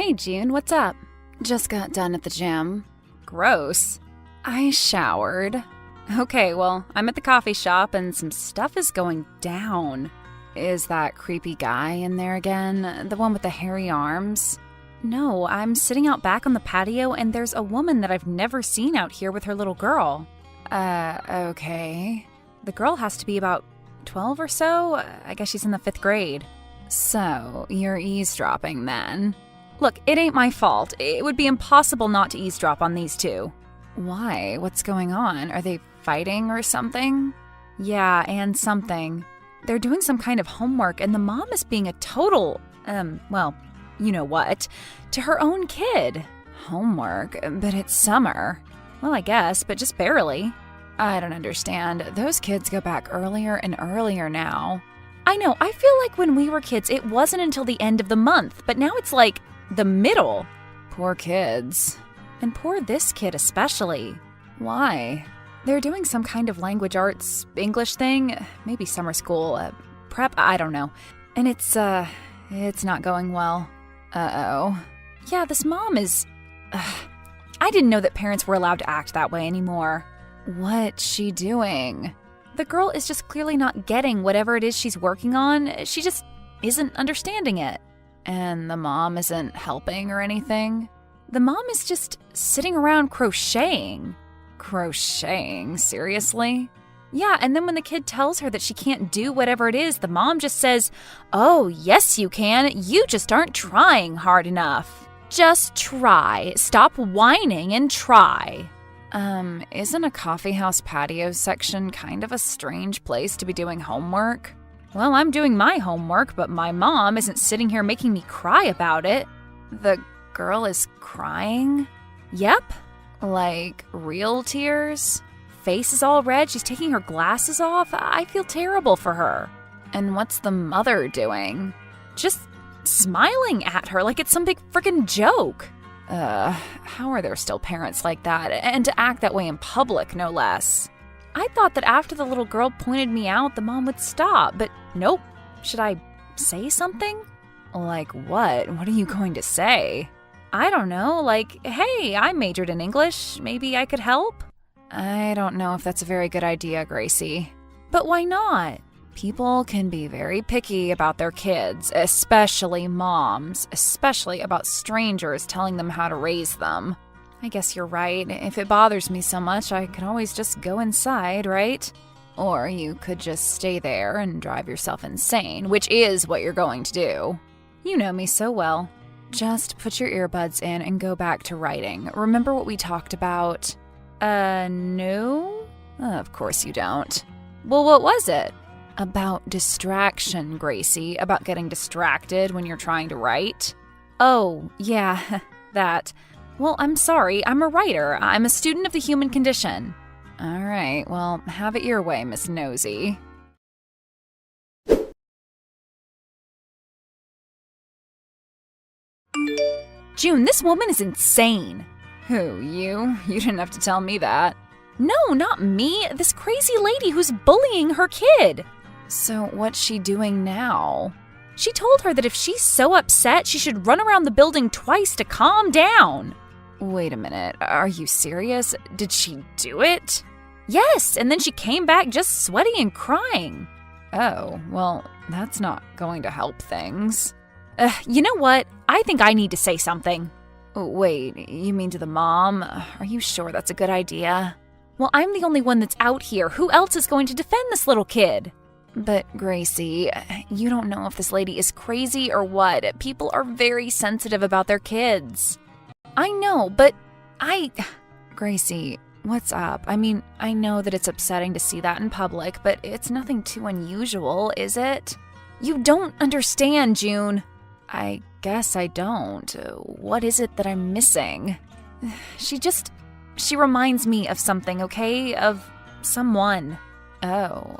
Hey June, what's up? Just got done at the gym. Gross. I showered. Okay, well, I'm at the coffee shop and some stuff is going down. Is that creepy guy in there again? The one with the hairy arms? No, I'm sitting out back on the patio and there's a woman that I've never seen out here with her little girl. Okay. The girl has to be about 12 or so. I guess she's in the 5th grade. So, you're eavesdropping then? Look, it ain't my fault. It would be impossible not to eavesdrop on these two. Why? What's going on? Are they fighting or something? Yeah, and something. They're doing some kind of homework and the mom is being a total, well, you know what, to her own kid. Homework? But it's summer. Well, I guess, but just barely. I don't understand. Those kids go back earlier and earlier now. I know, I feel like when we were kids, it wasn't until the end of the month, but now it's like the middle. Poor kids. And poor this kid especially. Why? They're doing some kind of language arts English thing, maybe summer school, prep, I don't know. And it's not going well. Uh-oh. Yeah, this mom is... I didn't know that parents were allowed to act that way anymore. What's she doing? The girl is just clearly not getting whatever it is she's working on. She just isn't understanding it. And the mom isn't helping or anything. The mom is just sitting around crocheting. Crocheting? Seriously? Yeah, and then when the kid tells her that she can't do whatever it is, the mom just says, "Oh, yes you can. You just aren't trying hard enough. Just try. Stop whining and try." Isn't a coffeehouse patio section kind of a strange place to be doing homework? Well, I'm doing my homework, but my mom isn't sitting here making me cry about it. The girl is crying? Yep. Like, real tears? Face is all red, she's taking her glasses off. I feel terrible for her. And what's the mother doing? Just smiling at her like it's some big frickin' joke. How are there still parents like that? And to act that way in public, no less. I thought that after the little girl pointed me out, the mom would stop, but nope. Should I say something? Like what? What are you going to say? I don't know, like, hey, I majored in English. Maybe I could help? I don't know if that's a very good idea, Gracie. But why not? People can be very picky about their kids, especially moms, especially about strangers telling them how to raise them. I guess you're right. If it bothers me so much, I could always just go inside, right? Or you could just stay there and drive yourself insane, which is what you're going to do. You know me so well. Just put your earbuds in and go back to writing. Remember what we talked about? No? Of course you don't. Well, what was it? About distraction, Gracie. About getting distracted when you're trying to write. Oh, yeah, that. Well, I'm sorry. I'm a writer. I'm a student of the human condition. All right, well, have it your way, Miss Nosy. June, this woman is insane. Who, you? You didn't have to tell me that. No, not me. This crazy lady who's bullying her kid. So what's she doing now? She told her that if she's so upset, she should run around the building twice to calm down. Wait a minute. Are you serious? Did she do it? Yes, and then she came back just sweaty and crying. Oh, well, that's not going to help things. You know what? I think I need to say something. Wait, you mean to the mom? Are you sure that's a good idea? Well, I'm the only one that's out here. Who else is going to defend this little kid? But Gracie, you don't know if this lady is crazy or what. People are very sensitive about their kids. I know, but Gracie, what's up? I mean, I know that it's upsetting to see that in public, but it's nothing too unusual, is it? You don't understand, June. I guess I don't. What is it that I'm missing? She reminds me of something, okay? Of someone. Oh,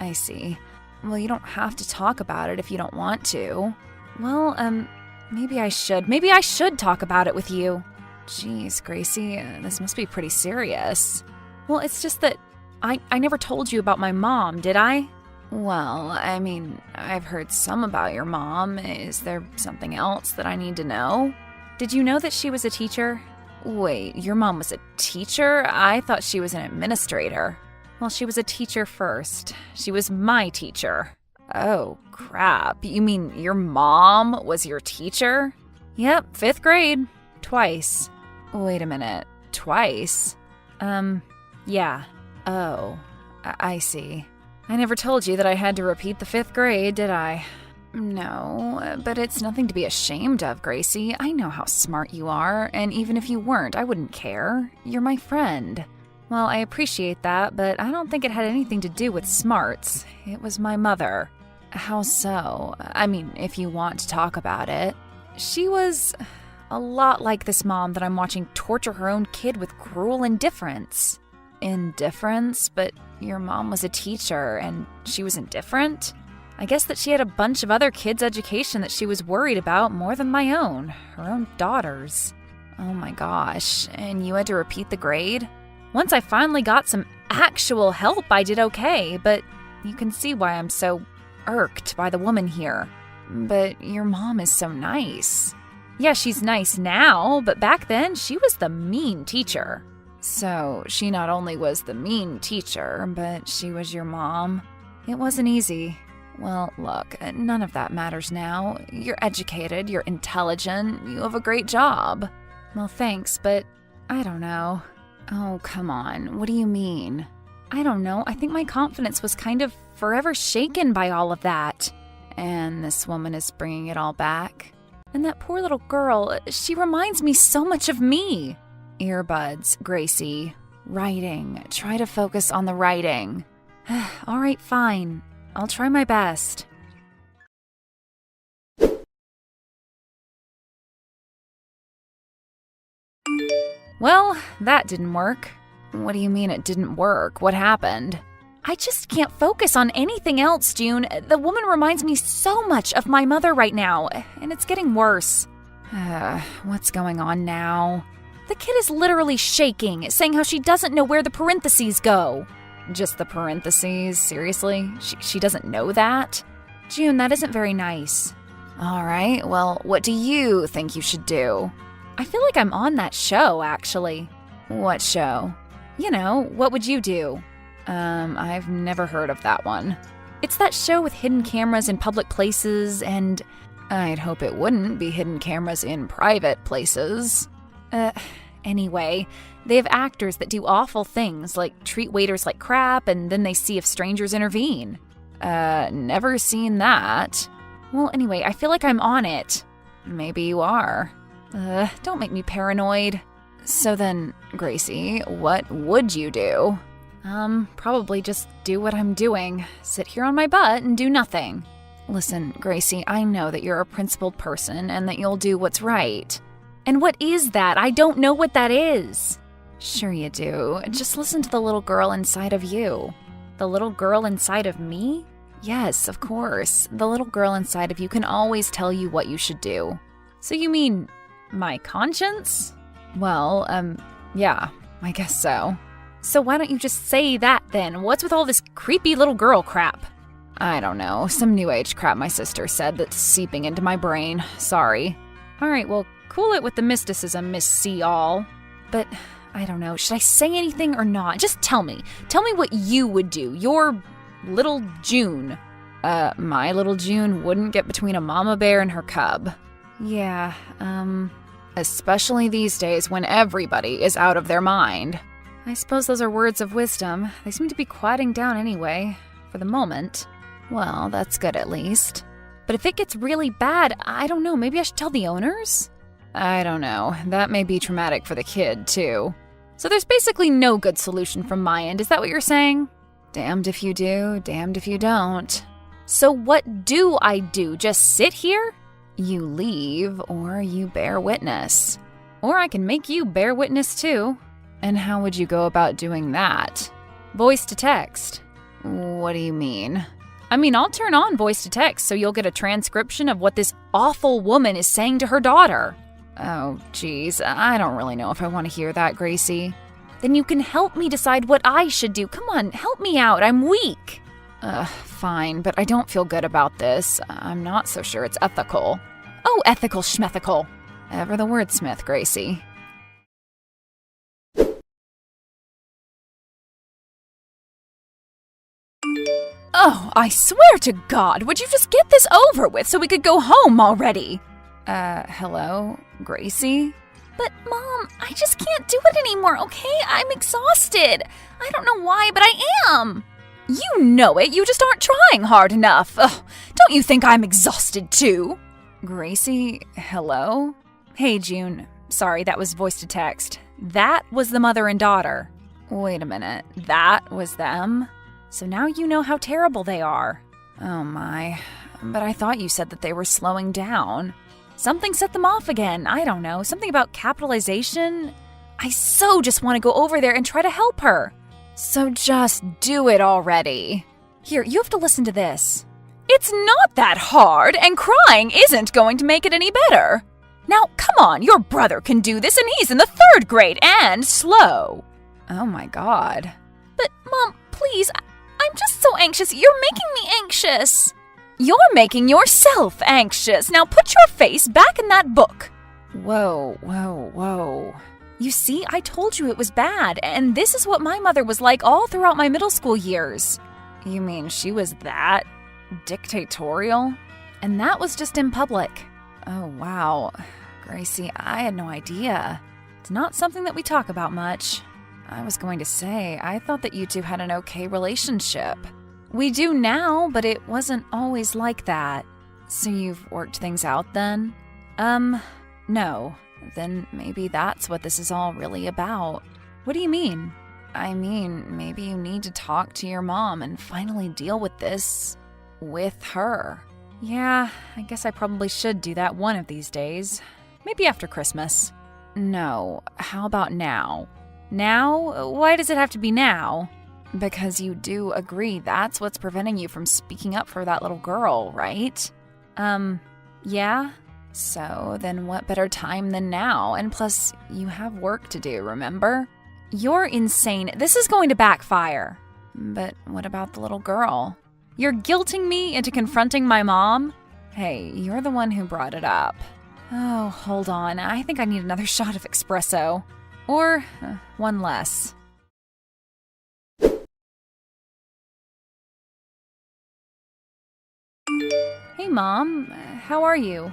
I see. Well, you don't have to talk about it if you don't want to. Well, maybe I should. Maybe I should talk about it with you. Jeez, Gracie, this must be pretty serious. Well, it's just that I never told you about my mom, did I? Well, I mean, I've heard some about your mom. Is there something else that I need to know? Did you know that she was a teacher? Wait, your mom was a teacher? I thought she was an administrator. Well, she was a teacher first. She was my teacher. Oh, crap. You mean your mom was your teacher? Yep, 5th grade. Twice. Wait a minute. Twice? Yeah. Oh, I see. I never told you that I had to repeat the 5th grade, did I? No, but it's nothing to be ashamed of, Gracie. I know how smart you are, and even if you weren't, I wouldn't care. You're my friend. Well, I appreciate that, but I don't think it had anything to do with smarts. It was my mother. How so? I mean, if you want to talk about it. She was a lot like this mom that I'm watching torture her own kid with cruel indifference. Indifference? But your mom was a teacher, and she was indifferent? I guess that she had a bunch of other kids' education that she was worried about more than my own, her own daughter's. Oh my gosh, and you had to repeat the grade? Once I finally got some actual help, I did okay, but you can see why I'm so irked by the woman here. But your mom is so nice. Yeah, she's nice now, but back then she was the mean teacher. So she not only was the mean teacher, but she was your mom. It wasn't easy. Well, look, none of that matters now. You're educated, you're intelligent, you have a great job. Well, thanks, but I don't know. Oh, come on. What do you mean? I don't know. I think my confidence was kind of forever shaken by all of that. And this woman is bringing it all back. And that poor little girl, she reminds me so much of me. Earbuds, Gracie. Writing. Try to focus on the writing. All right, fine. I'll try my best. Well, that didn't work. What do you mean it didn't work? What happened? I just can't focus on anything else, June. The woman reminds me so much of my mother right now, and it's getting worse. What's going on now? The kid is literally shaking, saying how she doesn't know where the parentheses go. Just the parentheses? Seriously? She doesn't know that? June, that isn't very nice. All right, well, what do you think you should do? I feel like I'm on that show, actually. What show? You know, what would you do? I've never heard of that one. It's that show with hidden cameras in public places, and I'd hope it wouldn't be hidden cameras in private places. Anyway, they have actors that do awful things, like treat waiters like crap, and then they see if strangers intervene. Never seen that. Well, anyway, I feel like I'm on it. Maybe you are. Don't make me paranoid. So then, Gracie, what would you do? Probably just do what I'm doing. Sit here on my butt and do nothing. Listen, Gracie, I know that you're a principled person and that you'll do what's right. And what is that? I don't know what that is. Sure you do. Just listen to the little girl inside of you. The little girl inside of me? Yes, of course. The little girl inside of you can always tell you what you should do. So you mean my conscience? Well, yeah, I guess so. So why don't you just say that then? What's with all this creepy little girl crap? I don't know. Some new age crap my sister said that's seeping into my brain. Sorry. All right, well, cool it with the mysticism, Miss See-All. But I don't know. Should I say anything or not? Just tell me. Tell me what you would do. Your little June. My little June wouldn't get between a mama bear and her cub. Yeah, especially these days when everybody is out of their mind. I suppose those are words of wisdom. They seem to be quieting down anyway, for the moment. Well, that's good at least. But if it gets really bad, I don't know, maybe I should tell the owners? I don't know. That may be traumatic for the kid, too. So there's basically no good solution from my end, is that what you're saying? Damned if you do, damned if you don't. So what do I do? Just sit here? You leave, or you bear witness. Or I can make you bear witness, too. And how would you go about doing that? Voice to text. What do you mean? I mean, I'll turn on voice to text so you'll get a transcription of what this awful woman is saying to her daughter. Oh, geez, I don't really know if I want to hear that, Gracie. Then you can help me decide what I should do. Come on, help me out. I'm weak. Fine, but I don't feel good about this. I'm not so sure it's ethical. Oh, ethical schmethical. Ever the wordsmith, Gracie. Oh, I swear to God, would you just get this over with so we could go home already? Hello, Gracie? But, Mom, I just can't do it anymore, okay? I'm exhausted. I don't know why, but I am. You know it, you just aren't trying hard enough. Ugh, don't you think I'm exhausted too? Gracie, hello? Hey, June. Sorry, that was voice to text. That was the mother and daughter. Wait a minute, that was them? So now you know how terrible they are. Oh my, but I thought you said that they were slowing down. Something set them off again, I don't know, something about capitalization. I so just want to go over there and try to help her. So just do it already. Here, you have to listen to this. It's not that hard, and crying isn't going to make it any better. Now, come on, your brother can do this, and he's in the 3rd grade, and slow. Oh my God. But, Mom, please, I'm just so anxious. You're making me anxious. You're making yourself anxious. Now put your face back in that book. Whoa, whoa, whoa. You see, I told you it was bad, and this is what my mother was like all throughout my middle school years. You mean she was that dictatorial? And that was just in public. Oh, wow. Gracie, I had no idea. It's not something that we talk about much. I was going to say, I thought that you two had an okay relationship. We do now, but it wasn't always like that. So you've worked things out then? No. Then maybe that's what this is all really about. What do you mean? I mean, maybe you need to talk to your mom and finally deal with this with her. Yeah, I guess I probably should do that one of these days. Maybe after Christmas. No, how about now? Now? Why does it have to be now? Because you do agree that's what's preventing you from speaking up for that little girl, right? Yeah? So then what better time than now? And plus, you have work to do, remember? You're insane. This is going to backfire. But what about the little girl? You're guilting me into confronting my mom? Hey, you're the one who brought it up. Oh, hold on. I think I need another shot of espresso. Or one less. Hey, Mom. How are you?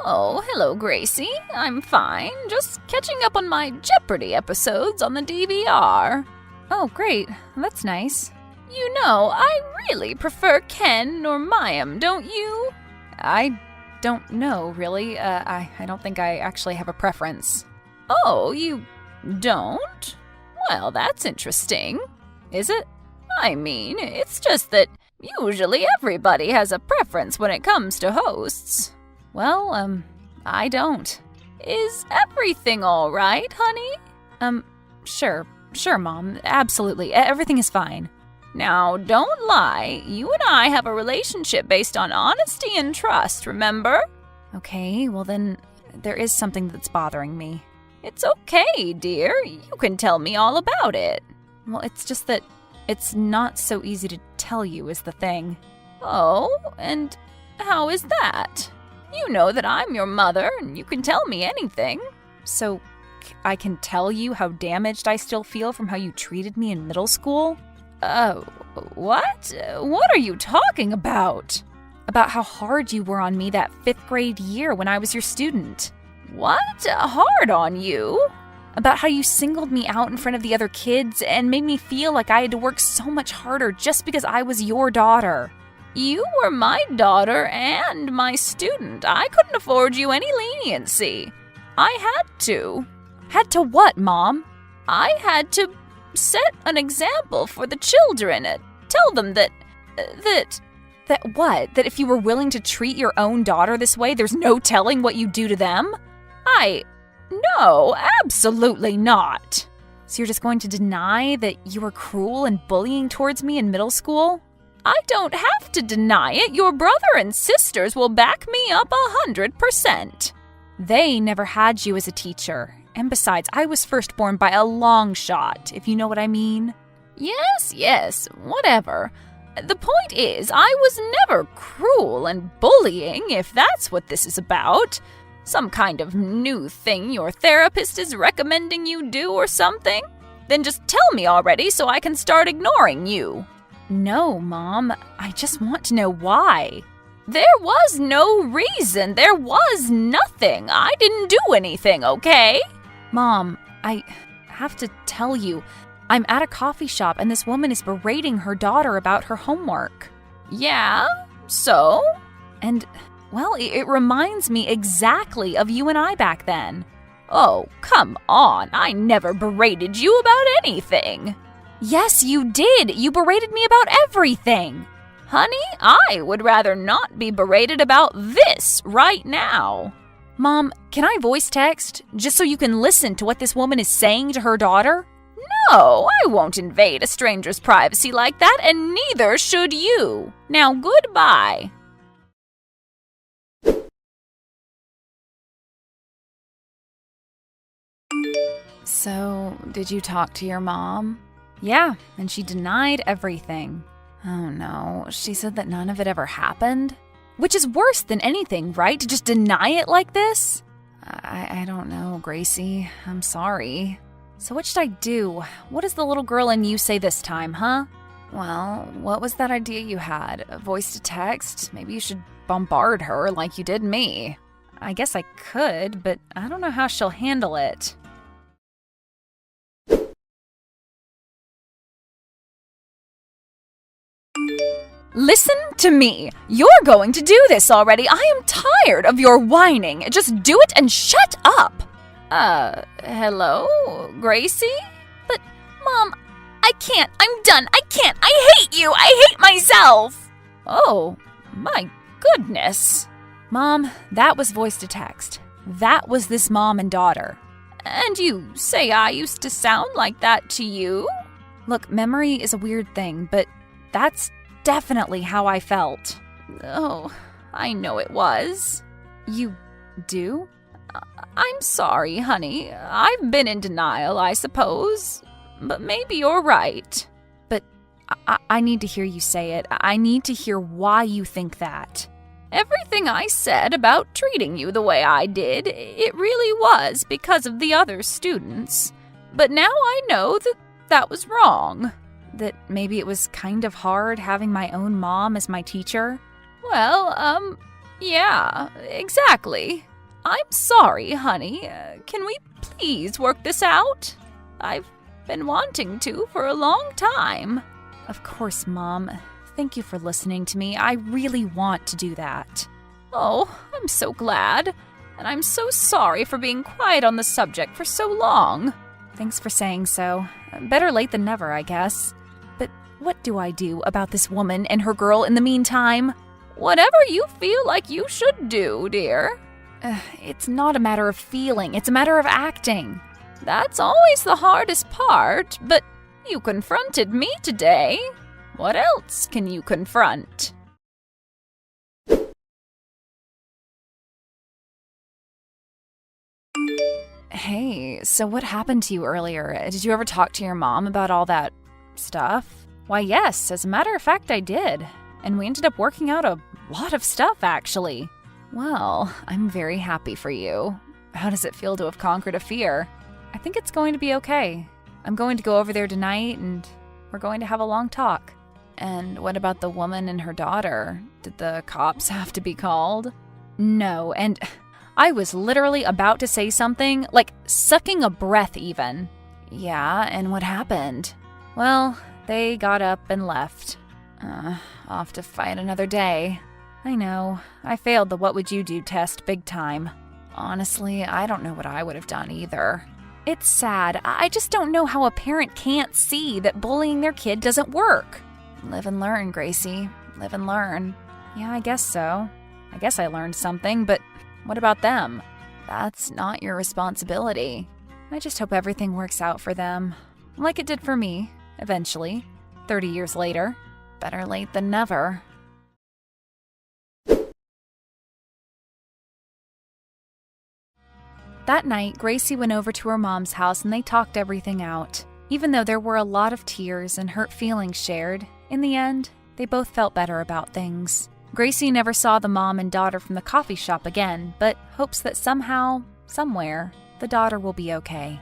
Oh, hello, Gracie. I'm fine. Just catching up on my Jeopardy episodes on the DVR. Oh, great. That's nice. You know, I really prefer Ken or Mayim, don't you? I don't know, really. I don't think I actually have a preference. Oh, you don't? Well, that's interesting. Is it? I mean, it's just that usually everybody has a preference when it comes to hosts. Well, I don't. Is everything all right, honey? Sure, Mom. Absolutely. Everything is fine. Now, don't lie. You and I have a relationship based on honesty and trust, remember? Okay, well then, there is something that's bothering me. It's okay, dear. You can tell me all about it. Well, it's just that it's not so easy to tell you is the thing. Oh, and how is that? You know that I'm your mother, and you can tell me anything. So, I can tell you how damaged I still feel from how you treated me in middle school? What? What are you talking about? About how hard you were on me that 5th grade year when I was your student. What? Hard on you? About how you singled me out in front of the other kids and made me feel like I had to work so much harder just because I was your daughter. You were my daughter and my student. I couldn't afford you any leniency. I had to. Had to what, Mom? I had to set an example for the children. Tell them that what? That if you were willing to treat your own daughter this way, there's no telling what you'd do to them? No, absolutely not. So you're just going to deny that you were cruel and bullying towards me in middle school? I don't have to deny it. Your brother and sisters will back me up 100%. They never had you as a teacher. And besides, I was firstborn by a long shot, if you know what I mean. Yes, whatever. The point is, I was never cruel and bullying, if that's what this is about. Some kind of new thing your therapist is recommending you do or something? Then just tell me already so I can start ignoring you. No, Mom. I just want to know why. There was no reason. There was nothing. I didn't do anything, okay? Mom, I have to tell you, I'm at a coffee shop and this woman is berating her daughter about her homework. Yeah? So? And, well, it reminds me exactly of you and I back then. Oh, come on. I never berated you about anything. Yes, you did. You berated me about everything. Honey, I would rather not be berated about this right now. Mom, can I voice text just so you can listen to what this woman is saying to her daughter? No, I won't invade a stranger's privacy like that, and neither should you. Now, goodbye. So, did you talk to your mom? Yeah, and she denied everything. Oh no, she said that none of it ever happened? Which is worse than anything, right? To just deny it like this? I don't know, Gracie. I'm sorry. So what should I do? What does the little girl in you say this time, huh? Well, what was that idea you had? A voice to text? Maybe you should bombard her like you did me. I guess I could, but I don't know how she'll handle it. Listen to me. You're going to do this already. I am tired of your whining. Just do it and shut up. Hello, Gracie? But, Mom, I can't. I'm done. I can't. I hate you. I hate myself. Oh, my goodness. Mom, that was voice to text. That was this mom and daughter. And you say I used to sound like that to you? Look, memory is a weird thing, but that's definitely how I felt. Oh, I know it was. You do? I'm sorry, honey. I've been in denial, I suppose. But maybe you're right. But I need to hear you say it. I need to hear why you think that. Everything I said about treating you the way I did, it really was because of the other students. But now I know that that was wrong. That maybe it was kind of hard having my own mom as my teacher? Well, yeah, exactly. I'm sorry, honey. Can we please work this out? I've been wanting to for a long time. Of course, Mom. Thank you for listening to me. I really want to do that. Oh, I'm so glad. And I'm so sorry for being quiet on the subject for so long. Thanks for saying so. Better late than never, I guess. But what do I do about this woman and her girl in the meantime? Whatever you feel like you should do, dear. It's not a matter of feeling, it's a matter of acting. That's always the hardest part, but you confronted me today. What else can you confront? Hey, so what happened to you earlier? Did you ever talk to your mom about all that stuff? Why, yes, as a matter of fact, I did. And we ended up working out a lot of stuff, actually. Well, I'm very happy for you. How does it feel to have conquered a fear? I think it's going to be okay. I'm going to go over there tonight, and we're going to have a long talk. And what about the woman and her daughter? Did the cops have to be called? No, and I was literally about to say something, like sucking a breath even. Yeah, and what happened? Well, they got up and left. Off to fight another day. I know, I failed the what would you do test big time. Honestly, I don't know what I would have done either. It's sad. I just don't know how a parent can't see that bullying their kid doesn't work. Live and learn, Gracie. Live and learn. Yeah, I guess so. I guess I learned something, but what about them? That's not your responsibility. I just hope everything works out for them. Like it did for me, eventually. 30 years later. Better late than never. That night, Gracie went over to her mom's house and they talked everything out. Even though there were a lot of tears and hurt feelings shared, in the end, They both felt better about things. Gracie never saw the mom and daughter from the coffee shop again, but hopes that somehow, somewhere, the daughter will be okay.